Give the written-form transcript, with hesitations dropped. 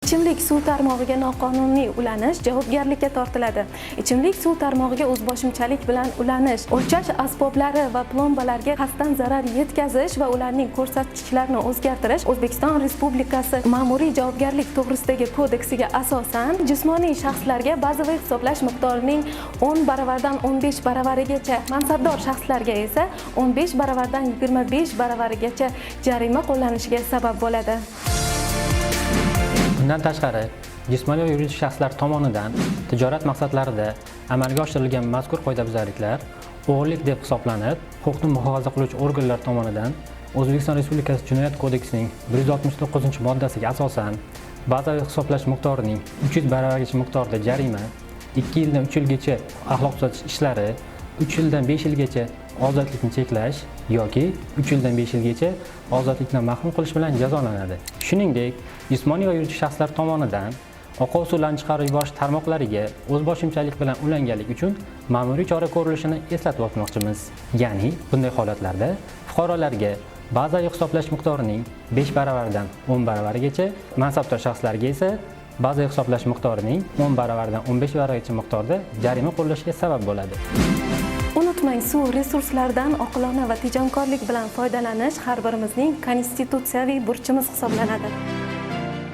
Ichimlik suv tarmog'iga noqonuniy ulanish javobgarlikka tortiladi. Ichimlik suv tarmog'iga o'zboshimchalik bilan ulanish, o'lchash asboblari va plombalarga qasddan zarar yetkazish va ularning ko'rsatkichlarini o'zgartirish O'zbekiston Respublikasi Ma'muriy javobgarlik to'g'risidagi kodeksiga asosan jismoniy shaxslarga bazaviy hisoblash miqdorining 10 baravardan 15 baravarigacha, mansabdor shaxslarga esa 15 baravardan 25 baravarigacha jarima qo'llanishiga sabab bo'ladi. Bundan tashqari, jismoniy va yuridik shaxslar tomonidan tijorat maqsadlarida amalga oshirilgan mazkur qoidabuzarliklar o'g'irlik deb hisoblanib, huquqni muhofaza qiluvchi organlar tomonidan O'zbekiston Respublikasi Jinoyat kodeksining 169-moddasiga asosan bazaviy hisoblash miqdorining 300 baravargacha miqdorda jarima, 2 yildan 3 yilgacha axloq tuzatish ishlari, 3 yildan 5 yilgacha ozodlikni cheklash yoki 3 yildan 5 yilgacha ozodlikdan mahrum qilish bilan jazolanadi. Shuningdek, jismoniy va yuridik shaxslar tomonidan oqov suvlarni chiqarib yuborish tarmoqlariga o'zboshimchalik bilan ulanganlik uchun ma'muriy chora ko'rilishini eslatib o'tmoqchimiz. Ya'ni, bunday holatlarda fuqarolarga bazaviy hisoblash miqdorining 5 baravaridan 10 baravarigacha, mansabdor shaxslarga esa bazaviy hisoblash miqdorining 10 baravardan 15 baravarigacha miqdorda jarima qo'llashiga sabab bo'ladi. Unutmang, suv resurslaridan oqilona va tejamkorlik bilan foydalanish har birimizning konstitutsiyaviy burchimiz hisoblanadi.